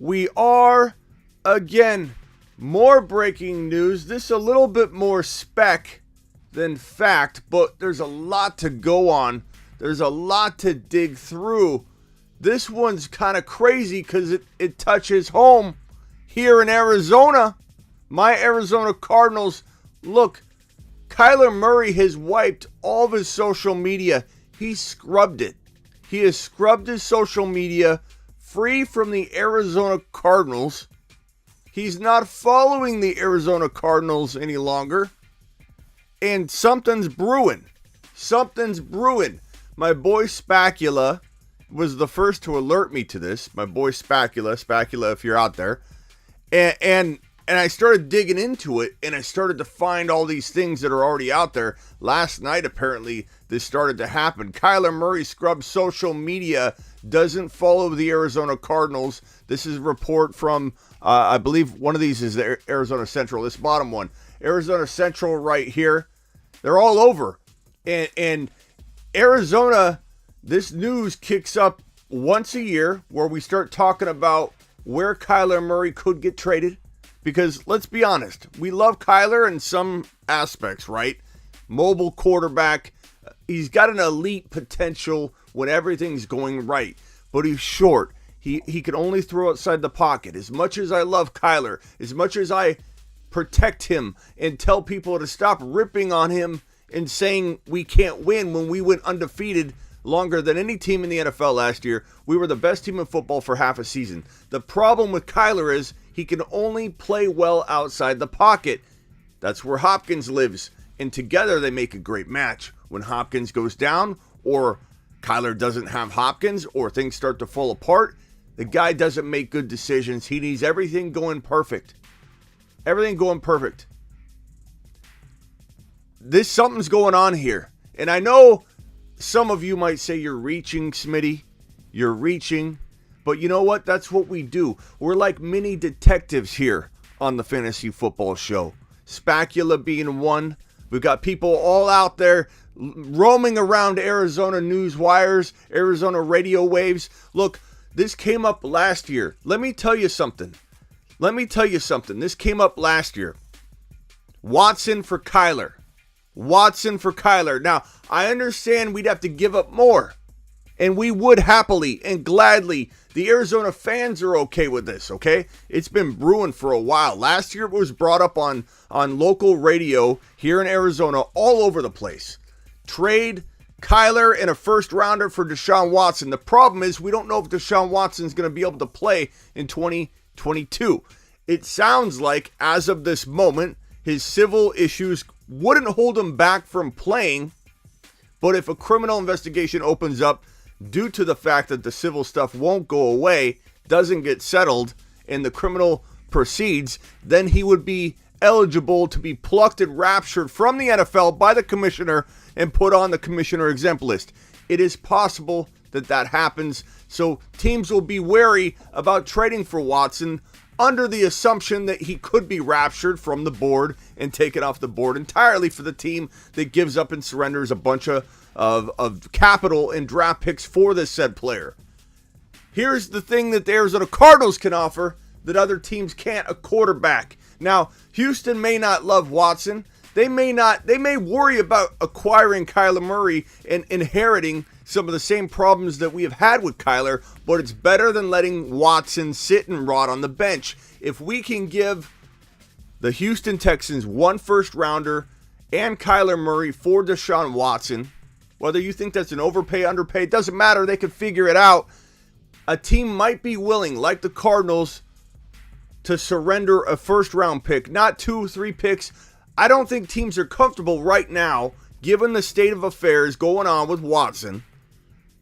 we are again. More breaking news. This a little bit more spec than fact, but there's a lot to go on. There's a lot to dig through. This one's kind of crazy because it touches home here in Arizona. My Arizona Cardinals. Look, Kyler Murray has wiped all of his social media. He scrubbed it. He has scrubbed his social media free from the Arizona Cardinals. He's not following the Arizona Cardinals any longer. And something's brewing. Something's brewing. My boy Spacula was the first to alert me to this. My boy Spacula, if you're out there. And I started digging into it, and I started to find all these things that are already out there. Last night, apparently, this started to happen. Kyler Murray scrubs social media, doesn't follow the Arizona Cardinals. This is a report from, I believe one of these is the Arizona Central, this bottom one. Arizona Central right here. They're all over. And Arizona, this news kicks up once a year where we start talking about where Kyler Murray could get traded. Because let's be honest, we love Kyler in some aspects, right? Mobile quarterback. He's got an elite potential when everything's going right. But he's short. He can only throw outside the pocket. As much as I love Kyler, as much as I protect him and tell people to stop ripping on him and saying we can't win when we went undefeated longer than any team in the NFL last year. We were the best team in football for half a season. The problem with Kyler is he can only play well outside the pocket. That's where Hopkins lives. And together they make a great match. When Hopkins goes down or Kyler doesn't have Hopkins or things start to fall apart, the guy doesn't make good decisions. He needs everything going perfect. Everything going perfect. Something's going on here. And I know some of you might say you're reaching, Smitty. You're reaching. But you know what? That's what we do. We're like mini detectives here on the Fantasy Football Show. Spacula being one. We've got people all out there roaming around Arizona news wires, Arizona radio waves. Look, this came up last year. Let me tell you something. This came up last year. Watson for Kyler. Now, I understand we'd have to give up more. And we would happily and gladly. The Arizona fans are okay with this, okay? It's been brewing for a while. Last year it was brought up on local radio here in Arizona all over the place. Trade Kyler and a first rounder for Deshaun Watson. The problem is we don't know if Deshaun Watson is going to be able to play in 2022. It sounds like, as of this moment, his civil issues wouldn't hold him back from playing. But if a criminal investigation opens up due to the fact that the civil stuff won't go away, doesn't get settled, and the criminal proceeds, then he would be eligible to be plucked and raptured from the NFL by the commissioner and put on the commissioner exempt list. It is possible that happens, so teams will be wary about trading for Watson under the assumption that he could be raptured from the board and taken off the board entirely for the team that gives up and surrenders a bunch of capital and draft picks for this said player. Here's the thing that the Arizona Cardinals can offer that other teams can't: a quarterback. Now, Houston may not love Watson. They may worry about acquiring Kyler Murray and inheriting some of the same problems that we have had with Kyler, but it's better than letting Watson sit and rot on the bench. If we can give the Houston Texans one first rounder and Kyler Murray for Deshaun Watson, whether you think that's an overpay, underpay, doesn't matter. They can figure it out. A team might be willing, like the Cardinals, to surrender a first-round pick, not 2-3 picks. I don't think teams are comfortable right now, given the state of affairs going on with Watson.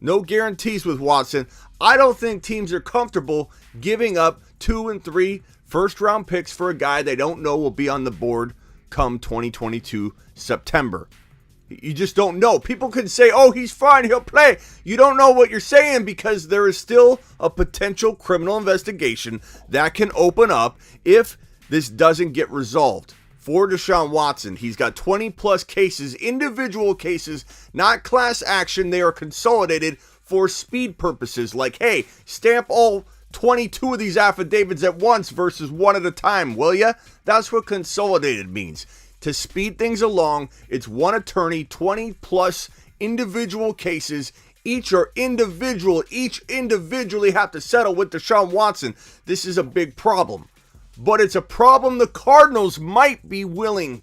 No guarantees with Watson. I don't think teams are comfortable giving up 2 and 3 first-round picks for a guy they don't know will be on the board come 2022 September. You just don't know. People can say, oh, he's fine, he'll play. You don't know what you're saying because there is still a potential criminal investigation that can open up if this doesn't get resolved. For Deshaun Watson, he's got 20-plus cases, individual cases, not class action. They are consolidated for speed purposes. Like, hey, stamp all 22 of these affidavits at once versus one at a time, will ya? That's what consolidated means. To speed things along, it's one attorney, 20 plus individual cases. Each individually have to settle with Deshaun Watson. This is a big problem. But it's a problem the Cardinals might be willing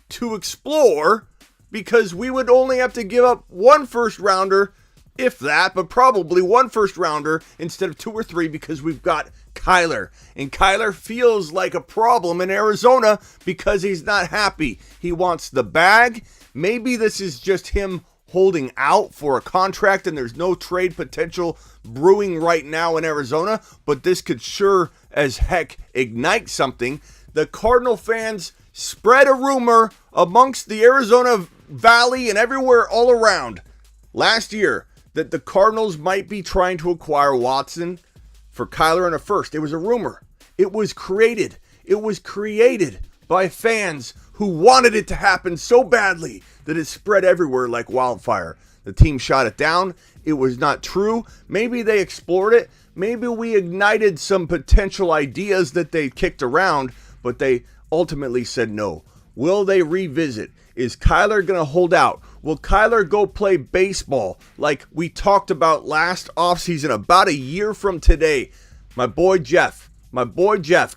to explore, because we would only have to give up one first rounder, if that, but probably one first rounder instead of 2 or 3, because we've got Kyler. And Kyler feels like a problem in Arizona because he's not happy. He wants the bag. Maybe this is just him holding out for a contract and there's no trade potential brewing right now in Arizona, but this could sure as heck ignite something. The Cardinal fans spread a rumor amongst the Arizona Valley and everywhere all around last year that the Cardinals might be trying to acquire Watson for Kyler in a first. It was a rumor. It was created. It was created by fans who wanted it to happen so badly that it spread everywhere like wildfire. The team shot it down. It was not true. Maybe they explored it. Maybe we ignited some potential ideas that they kicked around, but they ultimately said no. Will they revisit? Is Kyler going to hold out? Will Kyler go play baseball like we talked about last offseason, about a year from today? My boy Jeff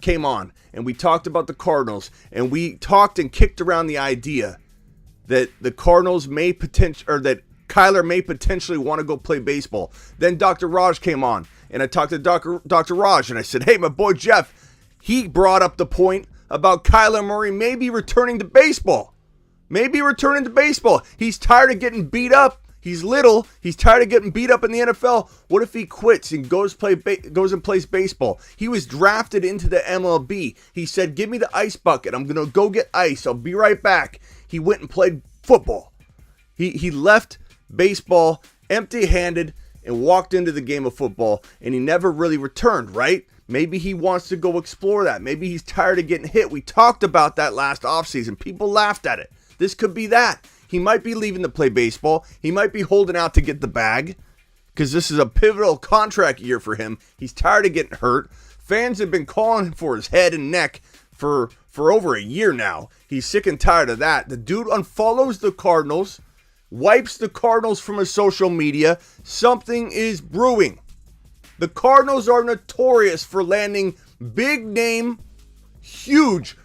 came on and we talked about the Cardinals, and we talked and kicked around the idea that the Cardinals may that Kyler may potentially want to go play baseball. Then Dr. Raj came on and I talked to Dr. Raj and I said, hey, my boy Jeff, he brought up the point about Kyler Murray maybe returning to baseball. He's tired of getting beat up. He's little. He's tired of getting beat up in the NFL. What if he quits and goes and plays baseball? He was drafted into the MLB. He said, give me the ice bucket. I'm going to go get ice. I'll be right back. He went and played football. He left baseball empty-handed and walked into the game of football, and he never really returned, right? Maybe he wants to go explore that. Maybe he's tired of getting hit. We talked about that last offseason. People laughed at it. This could be that. He might be leaving to play baseball. He might be holding out to get the bag because this is a pivotal contract year for him. He's tired of getting hurt. Fans have been calling for his head and neck for over a year now. He's sick and tired of that. The dude unfollows the Cardinals, wipes the Cardinals from his social media. Something is brewing. The Cardinals are notorious for landing big name, huge,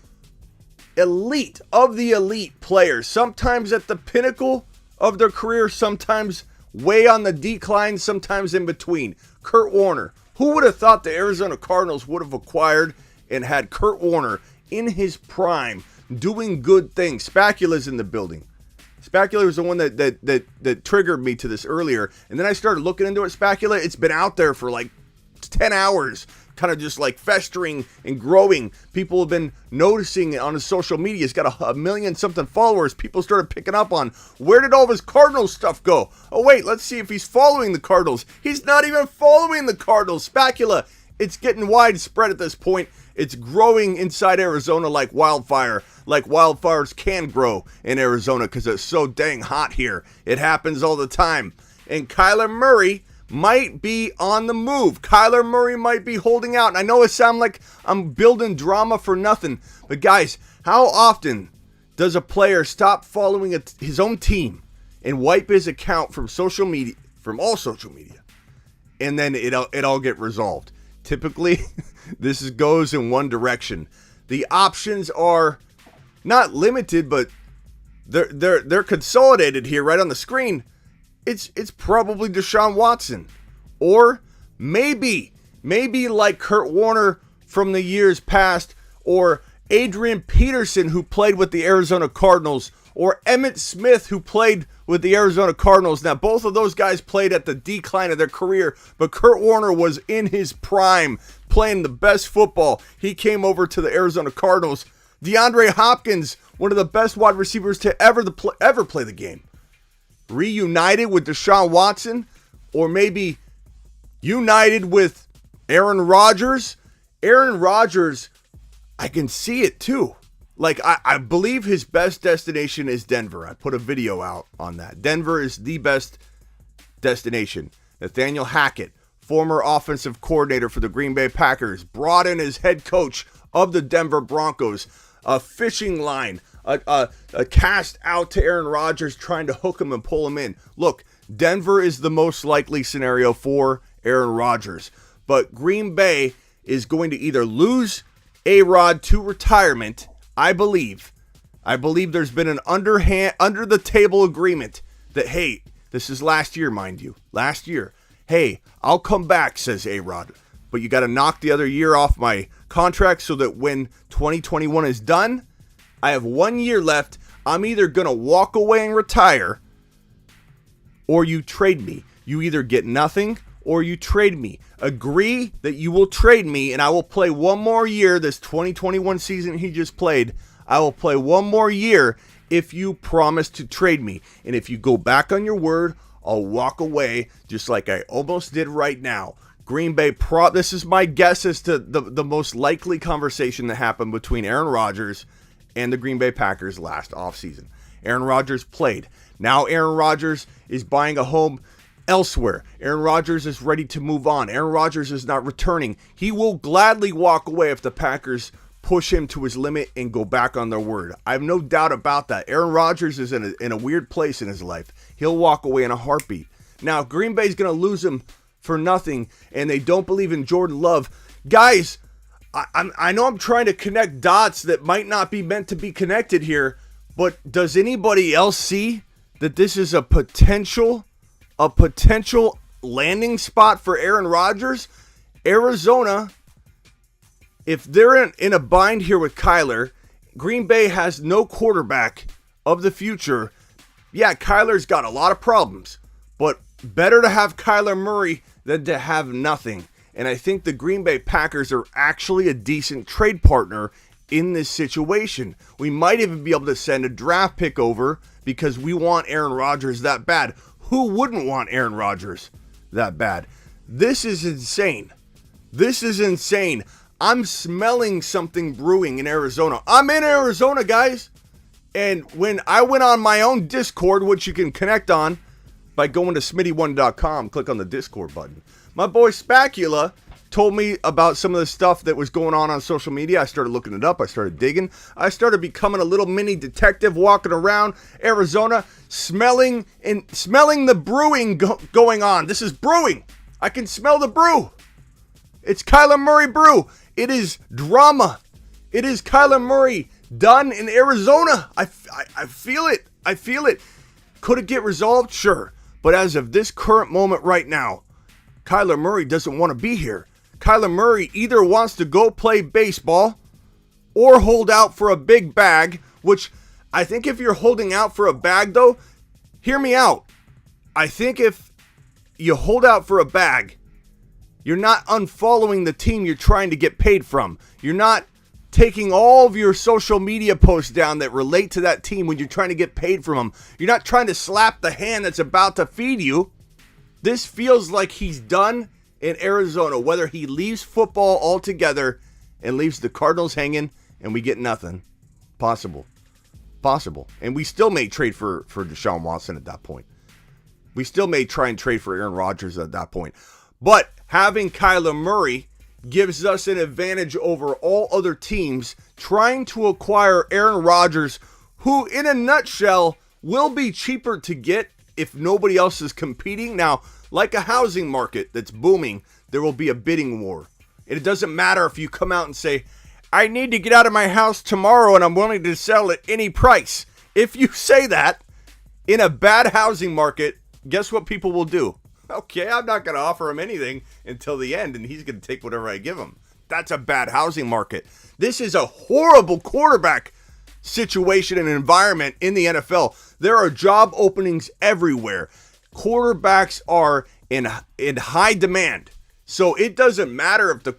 elite of the elite players, sometimes at the pinnacle of their career, sometimes way on the decline, sometimes in between. Kurt Warner. Who would have thought the Arizona Cardinals would have acquired and had Kurt Warner in his prime doing good things? Spacula's in the building. Spacula was the one that triggered me to this earlier, and then I started looking into it. Spacula, it's been out there for like 10 hours, kind of just like festering and growing. People have been noticing it on his social media. He's got a million something followers. People started picking up on, where did all of his Cardinals stuff go? Oh wait, let's see if he's following the Cardinals. He's not even following the Cardinals. Spacula, it's getting widespread at this point. It's growing inside Arizona like wildfire, like wildfires can grow in Arizona because it's so dang hot here. It happens all the time. And Kyler Murray might be on the move. Kyler Murray might be holding out. And I know it sounds like I'm building drama for nothing, but guys, how often does a player stop following his own team and wipe his account from social media, from all social media, and then it all get resolved? Typically, this goes in one direction. The options are not limited, but they're consolidated here right on the screen. It's probably Deshaun Watson, or maybe like Kurt Warner from the years past, or Adrian Peterson, who played with the Arizona Cardinals, or Emmitt Smith, who played with the Arizona Cardinals. Now, both of those guys played at the decline of their career, but Kurt Warner was in his prime, playing the best football. He came over to the Arizona Cardinals. DeAndre Hopkins, one of the best wide receivers to ever play the game. Reunited with Deshaun Watson, or maybe united with Aaron Rodgers. Aaron Rodgers, I can see it too. Like, I believe his best destination is Denver. I put a video out on that. Denver is the best destination. Nathaniel Hackett, former offensive coordinator for the Green Bay Packers, brought in as head coach of the Denver Broncos, a fishing line, a cast out to Aaron Rodgers trying to hook him and pull him in. Look, Denver is the most likely scenario for Aaron Rodgers, but Green Bay is going to either lose A-Rod to retirement. I believe there's been an under the table agreement that, hey, this is last year, mind you, last year. Hey, I'll come back, says A-Rod, but you got to knock the other year off my contract so that when 2021 is done, I have 1 year left. I'm either going to walk away and retire, or you trade me. You either get nothing or you trade me. Agree that you will trade me, and I will play one more year. This 2021 season he just played, I will play one more year if you promise to trade me. And if you go back on your word, I'll walk away just like I almost did right now. Green Bay, this is my guess as to the most likely conversation that happened between Aaron Rodgers and the Green Bay Packers last offseason. Aaron Rodgers played. Now Aaron Rodgers is buying a home elsewhere. Aaron Rodgers is ready to move on. Aaron Rodgers is not returning. He will gladly walk away if the Packers push him to his limit and go back on their word. I have no doubt about that. Aaron Rodgers is in a weird place in his life. He'll walk away in a heartbeat. Now, if Green Bay's going to lose him for nothing and they don't believe in Jordan Love, guys, I know I'm trying to connect dots that might not be meant to be connected here, but does anybody else see that this is a potential landing spot for Aaron Rodgers? Arizona, if they're in a bind here with Kyler, Green Bay has no quarterback of the future. Yeah, Kyler's got a lot of problems, but better to have Kyler Murray than to have nothing. And I think the Green Bay Packers are actually a decent trade partner in this situation. We might even be able to send a draft pick over because we want Aaron Rodgers that bad. Who wouldn't want Aaron Rodgers that bad? This is insane. This is insane. I'm smelling something brewing in Arizona. I'm in Arizona, guys. And when I went on my own Discord, which you can connect on by going to smitty1.com, click on the Discord button. My boy Spacula told me about some of the stuff that was going on social media. I started looking it up. I started digging. I started becoming a little mini detective walking around Arizona, smelling the brewing going on. This is brewing. I can smell the brew. It's Kyler Murray brew. It is drama. It is Kyler Murray done in Arizona. I feel it. I feel it. Could it get resolved? Sure. But as of this current moment right now, Kyler Murray doesn't want to be here. Kyler Murray either wants to go play baseball or hold out for a big bag, which I think if you're holding out for a bag, though, hear me out. I think if you hold out for a bag, you're not unfollowing the team you're trying to get paid from. You're not taking all of your social media posts down that relate to that team when you're trying to get paid from them. You're not trying to slap the hand that's about to feed you. This feels like he's done in Arizona, whether he leaves football altogether and leaves the Cardinals hanging and we get nothing. Possible. And we still may trade for Deshaun Watson at that point. We still may try and trade for Aaron Rodgers at that point. But having Kyler Murray gives us an advantage over all other teams trying to acquire Aaron Rodgers, who in a nutshell will be cheaper to get if nobody else is competing. Now, like a housing market that's booming, there will be a bidding war. And it doesn't matter if you come out and say, I need to get out of my house tomorrow and I'm willing to sell at any price. If you say that in a bad housing market, guess what people will do? Okay, I'm not going to offer him anything until the end, and he's going to take whatever I give him. That's a bad housing market. This is a horrible quarterback situation and environment in the NFL. There are job openings everywhere. Quarterbacks are in high demand. So it doesn't matter if the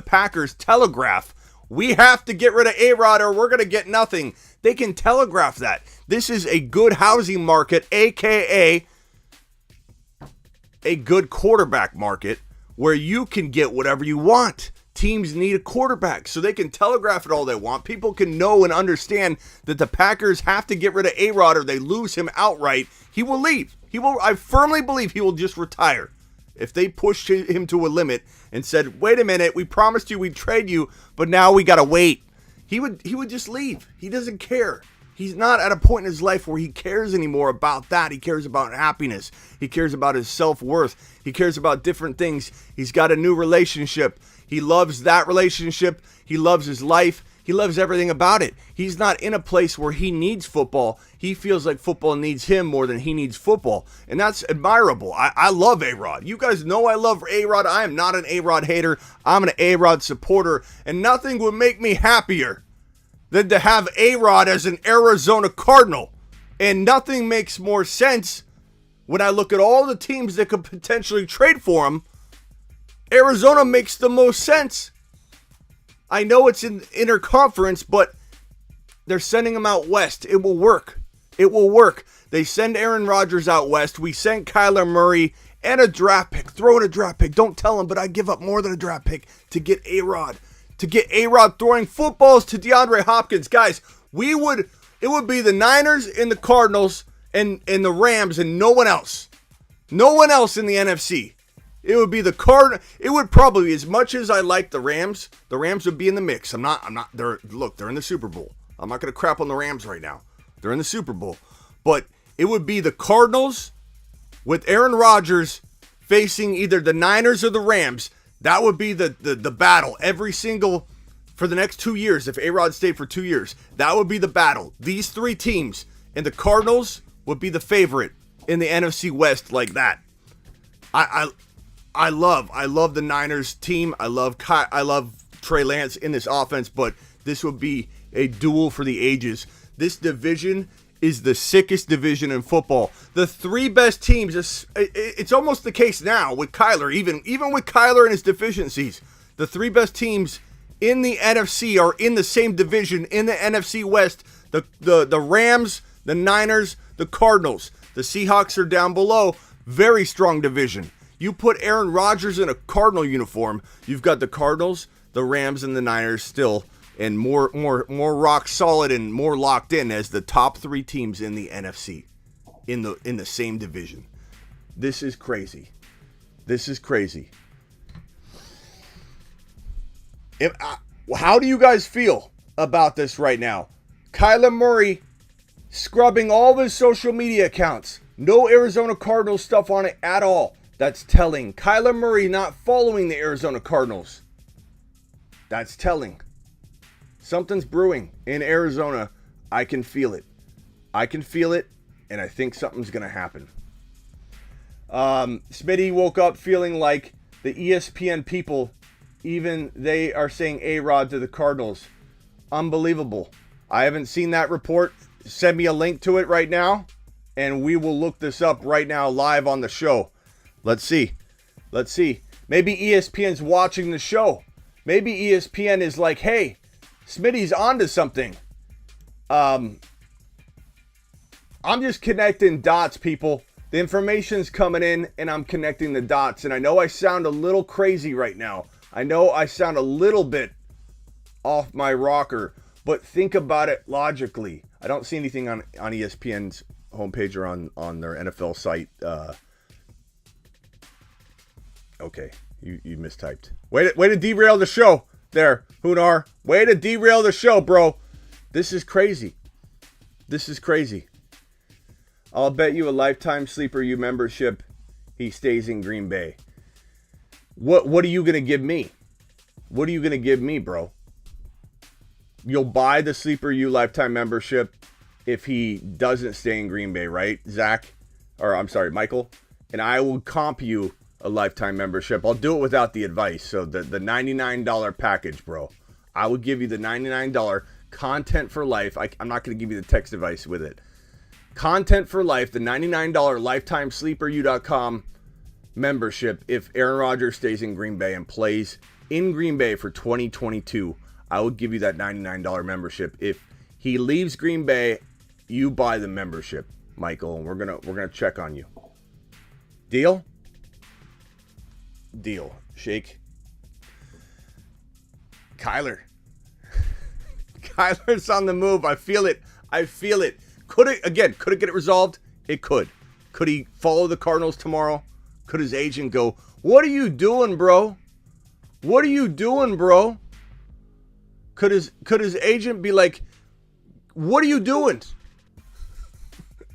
Packers telegraph, we have to get rid of A-Rod or we're going to get nothing. They can telegraph that. This is a good housing market, a.k.a. a good quarterback market where you can get whatever you want. Teams need a quarterback, so they can telegraph it all they want. People can know and understand that the Packers have to get rid of A-Rod or they lose him outright. He will leave. I firmly believe he will just retire. if they pushed him to a limit and said, wait a minute, we promised you we'd trade you, but now we got to wait, he would just leave. He doesn't care. He's not at a point in his life where he cares anymore about that. He cares about happiness. He cares about his self-worth. He cares about different things. He's got a new relationship. He loves that relationship. He loves his life. He loves everything about it. He's not in a place where he needs football. He feels like football needs him more than he needs football. And that's admirable. I love A-Rod. You guys know I love A-Rod. I am not an A-Rod hater. I'm an A-Rod supporter. And nothing would make me happier than to have A-Rod as an Arizona Cardinal. And nothing makes more sense when I look at all the teams that could potentially trade for him. Arizona makes the most sense. I know it's in interconference, but they're sending him out west. It will work. It will work. They send Aaron Rodgers out west. We sent Kyler Murray and a draft pick. Throw in a draft pick. Don't tell him, but I give up more than a draft pick to get A-Rod. To get A-Rod throwing footballs to DeAndre Hopkins. Guys, it would be the Niners and the Cardinals and the Rams and no one else. No one else in the NFC. It would be the It would probably, as much as I like the Rams would be in the mix. They're in the Super Bowl. I'm not going to crap on the Rams right now. They're in the Super Bowl. But it would be the Cardinals with Aaron Rodgers facing either the Niners or the Rams. That would be the battle for the next 2 years. If A-Rod stayed for 2 years, that would be the battle. These three teams, and the Cardinals would be the favorite in the NFC West like that. I love the Niners team. I love Trey Lance in this offense, but this would be a duel for the ages. This division is the sickest division in football. The three best teams, it's almost the case now with Kyler, even with Kyler and his deficiencies. The three best teams in the NFC are in the same division in the NFC West. The Rams, the Niners, the Cardinals. The Seahawks are down below. Very strong division. You put Aaron Rodgers in a Cardinal uniform, you've got the Cardinals, the Rams, and the Niners still, and more rock solid and more locked in as the top three teams in the NFC in the same division. This is crazy. This is crazy. How do you guys feel about this right now? Kyler Murray scrubbing all of his social media accounts. No Arizona Cardinals stuff on it at all. That's telling. Kyler Murray not following the Arizona Cardinals. That's telling. Something's brewing in Arizona. I can feel it. I can feel it, and I think something's going to happen. Smitty woke up feeling like the ESPN people, even they are saying A-Rod to the Cardinals. Unbelievable. I haven't seen that report. Send me a link to it right now, and we will look this up right now live on the show. Let's see. Maybe ESPN's watching the show. Maybe ESPN is like, hey, Smitty's onto something. I'm just connecting dots, people. The information's coming in, and I'm connecting the dots. And I know I sound a little crazy right now. I know I sound a little bit off my rocker, but think about it logically. I don't see anything on ESPN's homepage or on their NFL site. Okay, you mistyped. Way to derail the show there, Hunar. Way to derail the show, bro. This is crazy. This is crazy. I'll bet you a lifetime Sleeper U membership he stays in Green Bay. What are you going to give me? What are you going to give me, bro? You'll buy the Sleeper U lifetime membership if he doesn't stay in Green Bay, right, Zach? Or I'm sorry, Michael. And I will comp you a lifetime membership. I'll do it without the advice. So the $99 package, bro. I will give you the $99 content for life. I'm not going to give you the text advice with it. Content for life, the $99 lifetime sleeperu.com membership if Aaron Rodgers stays in Green Bay and plays in Green Bay for 2022. I will give you that $99 membership. If he leaves Green Bay, you buy the membership, Michael, and we're gonna check on you. Deal? Deal. Shake. Kyler's on the move. I feel it. Could it get it resolved? It could. Could he follow the Cardinals tomorrow? Could his agent go, "What are you doing, bro? What are you doing, bro?" Could his agent be like, "What are you doing?"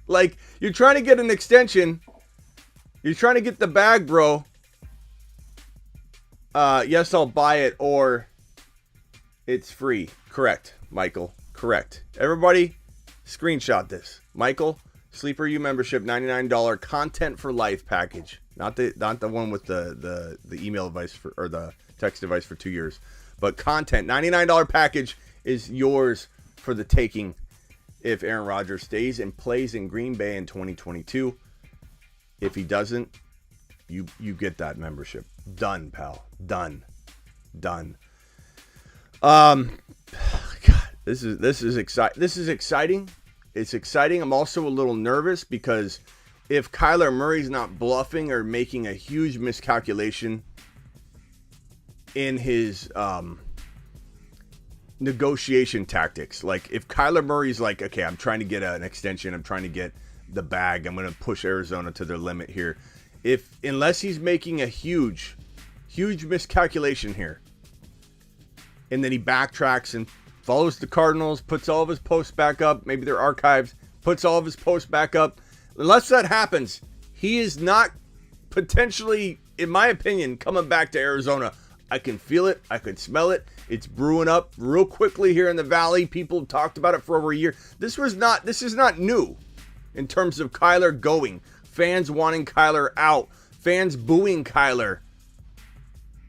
Like, you're trying to get an extension. You're trying to get the bag, bro. Yes, I'll buy it, or it's free. Correct, Michael. Correct. Everybody, screenshot this. Michael, Sleeper U membership, $99 content for life package. Not the one with the email device or the text device for 2 years. But content, $99 package is yours for the taking if Aaron Rodgers stays and plays in Green Bay in 2022. If he doesn't, you get that membership. Done, pal. Done. God, this is exciting. It's exciting. I'm also a little nervous because if Kyler Murray's not bluffing or making a huge miscalculation in his negotiation tactics, like if Kyler Murray's like, okay, I'm trying to get an extension, I'm trying to get the bag, I'm going to push Arizona to their limit here. Unless he's making a huge miscalculation here, and then he backtracks and follows the Cardinals, puts all of his posts back up, maybe they're archives, puts all of his posts back up. Unless that happens, he is not potentially, in my opinion, coming back to Arizona. I can feel it. I can smell it. It's brewing up real quickly here in the Valley. People have talked about it for over a year. This is not new in terms of Kyler going. Fans wanting Kyler out. Fans booing Kyler.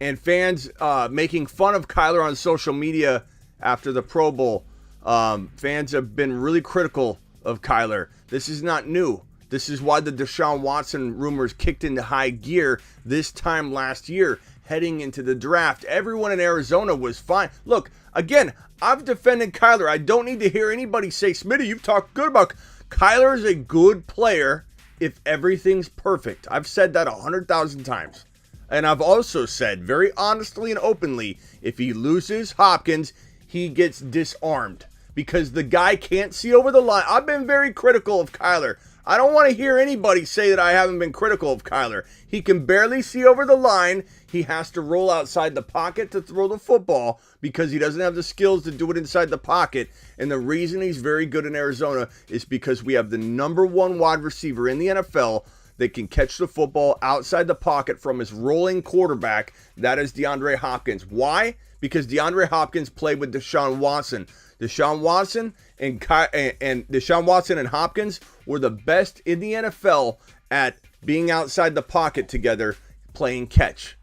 And fans making fun of Kyler on social media after the Pro Bowl. Fans have been really critical of Kyler. This is not new. This is why the Deshaun Watson rumors kicked into high gear this time last year, heading into the draft. Everyone in Arizona was fine. Look, again, I've defended Kyler. I don't need to hear anybody say, Smitty, you've talked good about Kyler is a good player if everything's perfect. I've said that 100,000 times. And I've also said very honestly and openly, if he loses Hopkins, he gets disarmed because the guy can't see over the line. I've been very critical of Kyler. I don't want to hear anybody say that I haven't been critical of Kyler. He can barely see over the line. He has to roll outside the pocket to throw the football because he doesn't have the skills to do it inside the pocket. And the reason he's very good in Arizona is because we have the number one wide receiver in the NFL that can catch the football outside the pocket from his rolling quarterback. That is DeAndre Hopkins. Why? Because DeAndre Hopkins played with Deshaun Watson. Deshaun Watson and Hopkins were the best in the NFL at being outside the pocket together, playing catch.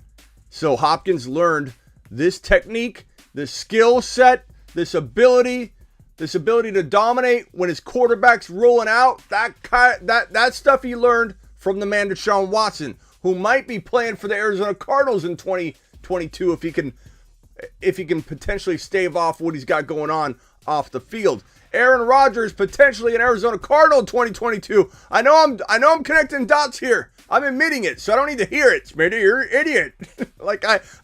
So Hopkins learned this technique, this skill set, this ability to dominate when his quarterback's rolling out. That stuff he learned from the man Deshaun Watson, who might be playing for the Arizona Cardinals in 2022 if he can potentially stave off what he's got going on off the field. Aaron Rodgers potentially an Arizona Cardinal in 2022. I know I'm connecting dots here. I'm admitting it, so I don't need to hear it. Smitty, you're an idiot.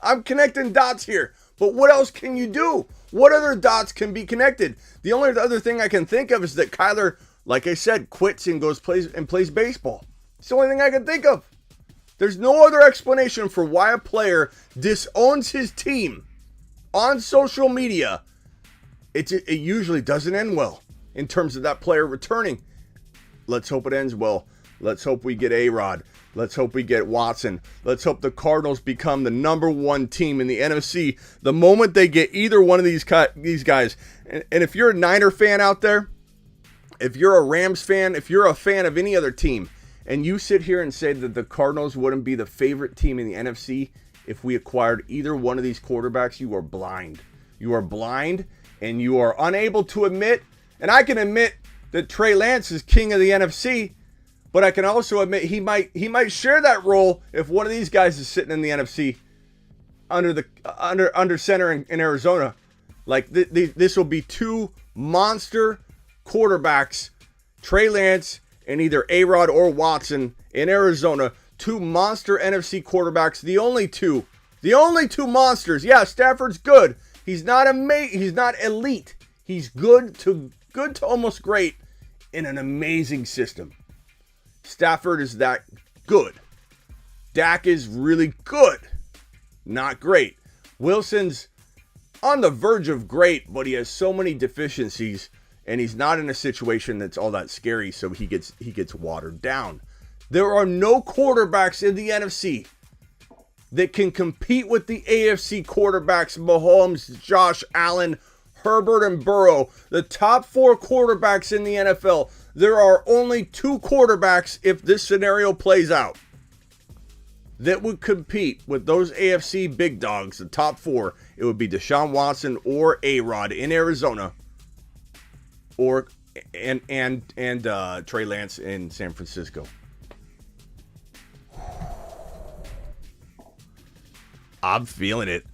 I'm connecting dots here. But what else can you do? What other dots can be connected? The only other thing I can think of is that Kyler, like I said, quits and plays baseball. It's the only thing I can think of. There's no other explanation for why a player disowns his team on social media. It usually doesn't end well in terms of that player returning. Let's hope it ends well. Let's hope we get A-Rod. Let's hope we get Watson. Let's hope the Cardinals become the number one team in the NFC the moment they get either one of these guys. And if you're a Niner fan out there, if you're a Rams fan, if you're a fan of any other team, and you sit here and say that the Cardinals wouldn't be the favorite team in the NFC if we acquired either one of these quarterbacks, you are blind. You are blind, and you are unable to admit, and I can admit that Trey Lance is king of the NFC, but I can also admit he might share that role if one of these guys is sitting in the NFC under center in Arizona. Like this will be two monster quarterbacks, Trey Lance and either A-Rod or Watson in Arizona. Two monster NFC quarterbacks, the only two monsters. Yeah, Stafford's good. He's not elite. He's good to almost great in an amazing system. Stafford is that good. Dak is really good, not great. Wilson's on the verge of great, but he has so many deficiencies, and he's not in a situation that's all that scary, so he gets watered down. There are no quarterbacks in the NFC that can compete with the AFC quarterbacks, Mahomes, Josh Allen, Herbert, and Burrow. The top 4 quarterbacks in the NFL. There are only 2 quarterbacks, if this scenario plays out, that would compete with those AFC big dogs, the top 4. It would be Deshaun Watson or A-Rod in Arizona, or and Trey Lance in San Francisco. I'm feeling it.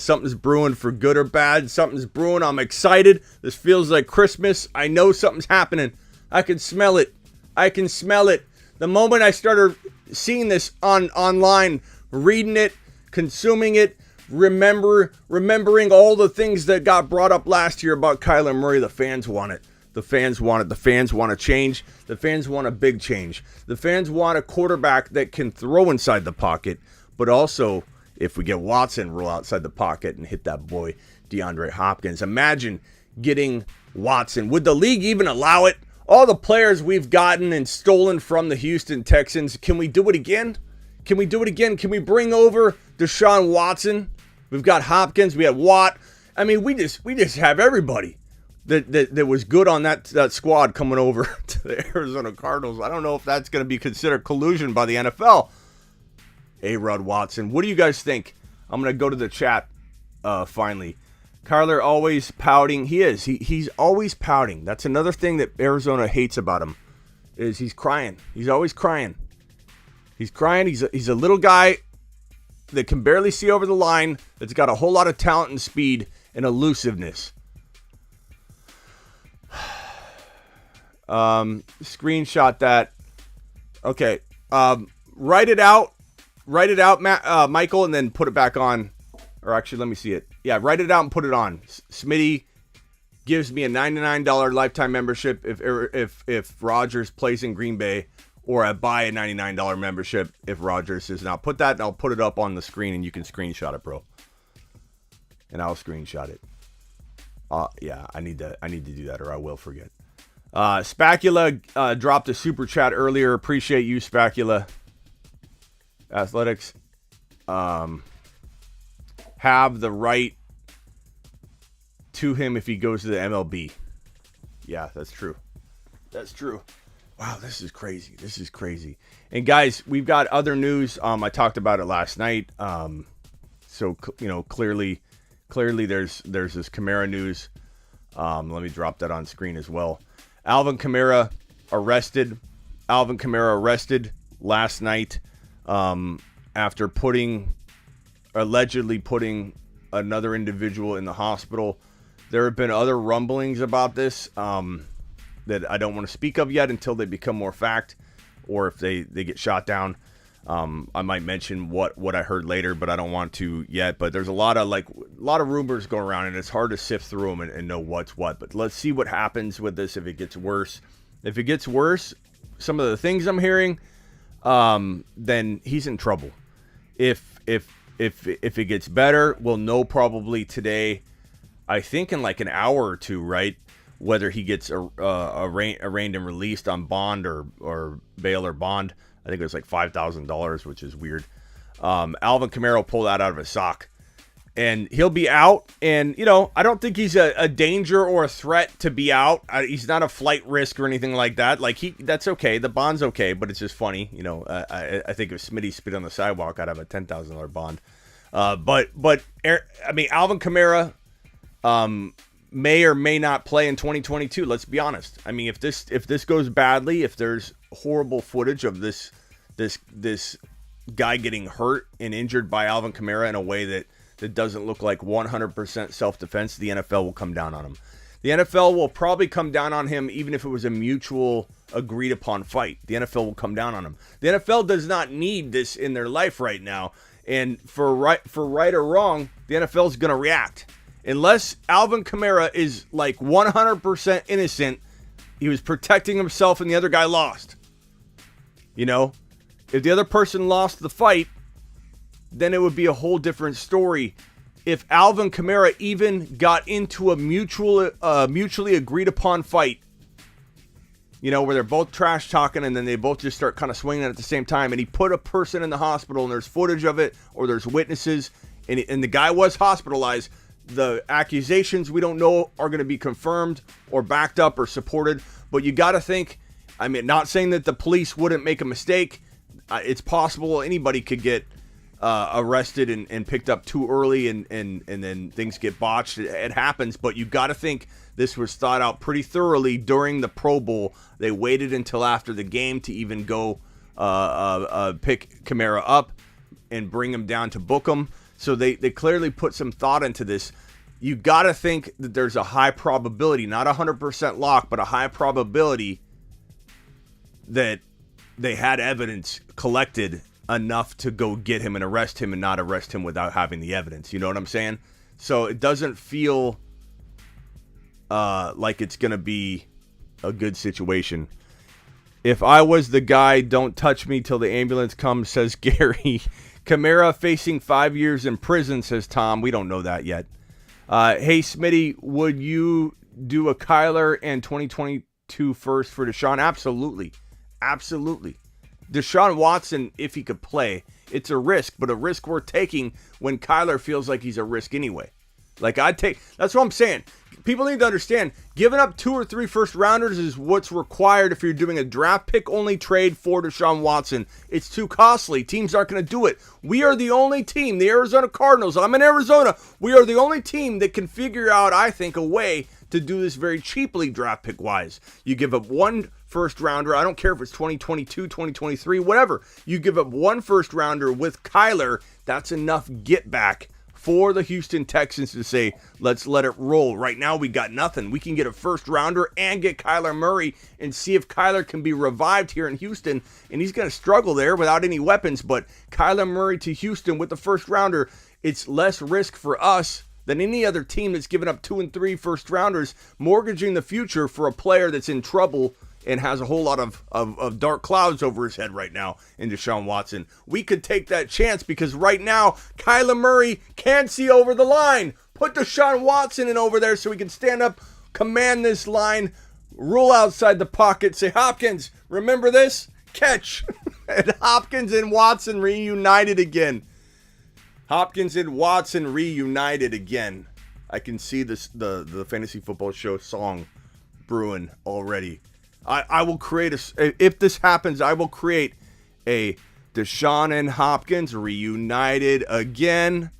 Something's brewing, for good or bad. Something's brewing. I'm excited. This feels like Christmas. I know something's happening. I can smell it. The moment I started seeing this online, reading it, consuming it, remembering all the things that got brought up last year about Kyler Murray, the fans want it. The fans want it. The fans want a change. The fans want a big change. The fans want a quarterback that can throw inside the pocket, but also, if we get Watson, roll outside the pocket and hit that boy DeAndre Hopkins. Imagine getting Watson. Would the league even allow it? All the players we've gotten and stolen from the Houston Texans, can we do it again? Can we bring over Deshaun Watson? We've got Hopkins. We had Watt. I mean, we just have everybody that was good on that squad coming over to the Arizona Cardinals. I don't know if that's going to be considered collusion by the NFL. A-Rod Watson. What do you guys think? I'm going to go to the chat finally. Kyler always pouting. He is. He's always pouting. That's another thing that Arizona hates about him, is he's crying. He's always crying. He's crying. He's a little guy that can barely see over the line, that's got a whole lot of talent and speed and elusiveness. Screenshot that. Okay. Write it out, Michael, and then put it back on. Or actually, let me see it. Yeah, write it out and put it on. Smitty gives me a $99 lifetime membership if Rodgers plays in Green Bay, or I buy a $99 membership if Rodgers is not. Put that, and I'll put it up on the screen, and you can screenshot it, bro. And I'll screenshot it. Yeah, I need to do that, or I will forget. Spacula dropped a super chat earlier. Appreciate you, Spacula. Athletics have the right to him if he goes to the MLB. Yeah, that's true. That's true. Wow, this is crazy. And guys, we've got other news. I talked about it last night. So clearly there's this Kamara news. Let me drop that on screen as well. Alvin Kamara arrested last night after allegedly putting another individual in the hospital. There have been other rumblings about this that I don't want to speak of yet until they become more fact, or if they get shot down. I might mention what I heard later, but I don't want to yet. But there's a lot of rumors going around, and it's hard to sift through them and know what's what. But let's see what happens with this if it gets worse. If it gets worse, some of the things I'm hearing, then he's in trouble. If it gets better, we'll know probably today. I think in like an hour or two, right? Whether he gets arraigned and released on bond or bail or bond. I think it was like $5,000, which is weird. Alvin Kamara pulled that out of his sock. And he'll be out. And, I don't think he's a danger or a threat to be out. He's not a flight risk or anything like that. That's okay. The bond's okay, but it's just funny. I think if Smitty spit on the sidewalk, I'd have a $10,000 bond. But Alvin Kamara may or may not play in 2022. Let's be honest. I mean, if this goes badly, if there's horrible footage of this guy getting hurt and injured by Alvin Kamara in a way that doesn't look like 100% self-defense, the NFL will come down on him. The NFL will probably come down on him even if it was a mutual agreed upon fight. The NFL will come down on him. The NFL does not need this in their life right now. And for right or wrong, the NFL is going to react. Unless Alvin Kamara is like 100% innocent, he was protecting himself and the other guy lost. If the other person lost the fight, then it would be a whole different story. If Alvin Kamara even got into a mutually agreed upon fight, where they're both trash talking and then they both just start kind of swinging at the same time, and he put a person in the hospital and there's footage of it or there's witnesses, and the guy was hospitalized, the accusations we don't know are going to be confirmed or backed up or supported. But you got to think, not saying that the police wouldn't make a mistake. It's possible anybody could get arrested and picked up too early and then things get botched. It happens, but you got to think this was thought out pretty thoroughly during the Pro Bowl. They waited until after the game to even go pick Kamara up and bring him down to book him. So they clearly put some thought into this. You got to think that there's a high probability, not 100% lock, but a high probability that they had evidence collected enough to go get him and arrest him and not arrest him without having the evidence. You know what I'm saying? So it doesn't feel like it's going to be a good situation. If I was the guy, don't touch me till the ambulance comes, says Gary. Kamara facing 5 years in prison, says Tom. We don't know that yet. Hey, Smitty, would you do a Kyler and 2022 first for Deshaun? Absolutely. Absolutely. Deshaun Watson, if he could play, it's a risk, but a risk we're taking when Kyler feels like he's a risk anyway. That's what I'm saying. People need to understand, giving up 2 or 3 first rounders is what's required if you're doing a draft pick only trade for Deshaun Watson. It's too costly. Teams aren't going to do it. We are the only team, the Arizona Cardinals. I'm in Arizona. We are the only team that can figure out, I think, a way to do this very cheaply draft pick wise. You give up 1 first rounder. I don't care if it's 2022, 2023, whatever. You give up 1 first rounder with Kyler. That's enough get back for the Houston Texans to say, let's let it roll. Right now, we got nothing. We can get a first rounder and get Kyler Murray and see if Kyler can be revived here in Houston. And he's going to struggle there without any weapons. But Kyler Murray to Houston with the first rounder, it's less risk for us than any other team that's given up 2 and 3 first rounders, mortgaging the future for a player that's in trouble and has a whole lot of dark clouds over his head right now in Deshaun Watson. We could take that chance because right now, Kyler Murray can't see over the line. Put Deshaun Watson in over there so he can stand up, command this line, roll outside the pocket, say, Hopkins, remember this? Catch. And Hopkins and Watson reunited again. Hopkins and Watson reunited again. I can see this the Fantasy Football Show song brewing already. I will create if this happens, I will create a Deshaun and Hopkins reunited again.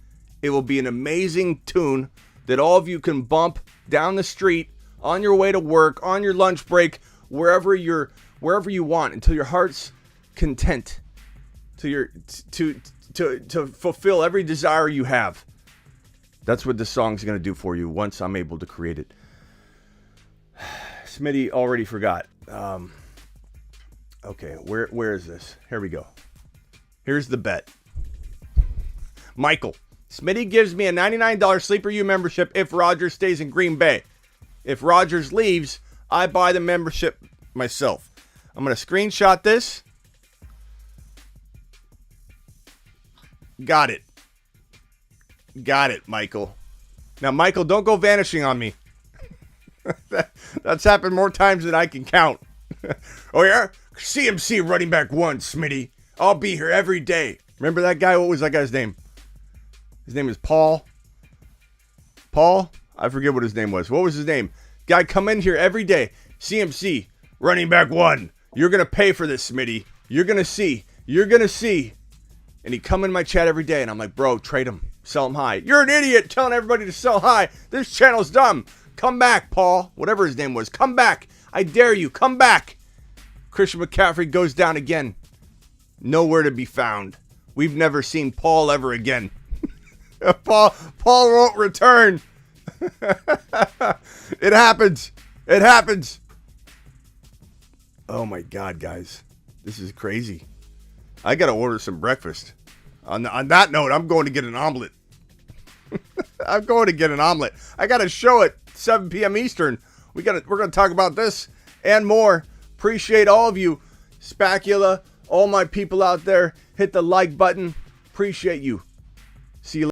It will be an amazing tune that all of you can bump down the street on your way to work, on your lunch break, wherever you want until your heart's content, to fulfill every desire you have. That's what this song's going to do for you once I'm able to create it. Smitty already forgot. Okay, where is this? Here we go. Here's the bet. Michael, Smitty gives me a $99 Sleeper U membership if Rodgers stays in Green Bay. If Rodgers leaves, I buy the membership myself. I'm going to screenshot this. Got it. Got it, Michael. Now, Michael, don't go vanishing on me. That's happened more times than I can count. Oh, yeah? CMC running back 1, Smitty. I'll be here every day. Remember that guy? What was that guy's name? His name is Paul. Paul? I forget what his name was. What was his name? Guy come in here every day. CMC, running back 1. You're going to pay for this, Smitty. You're going to see. You're going to see. And he'd come in my chat every day, and I'm like, bro, trade him. Sell him high. You're an idiot telling everybody to sell high. This channel's dumb. Come back, Paul. Whatever his name was. Come back. I dare you. Come back. Christian McCaffrey goes down again. Nowhere to be found. We've never seen Paul ever again. Paul won't return. It happens. It happens. Oh my God, guys. This is crazy. I got to order some breakfast. On that note, I'm going to get an omelet. I'm going to get an omelet. I got a show at 7 p.m. Eastern. We're going to talk about this and more. Appreciate all of you. Spacula, All my people out there, hit the like button. Appreciate you. See you later.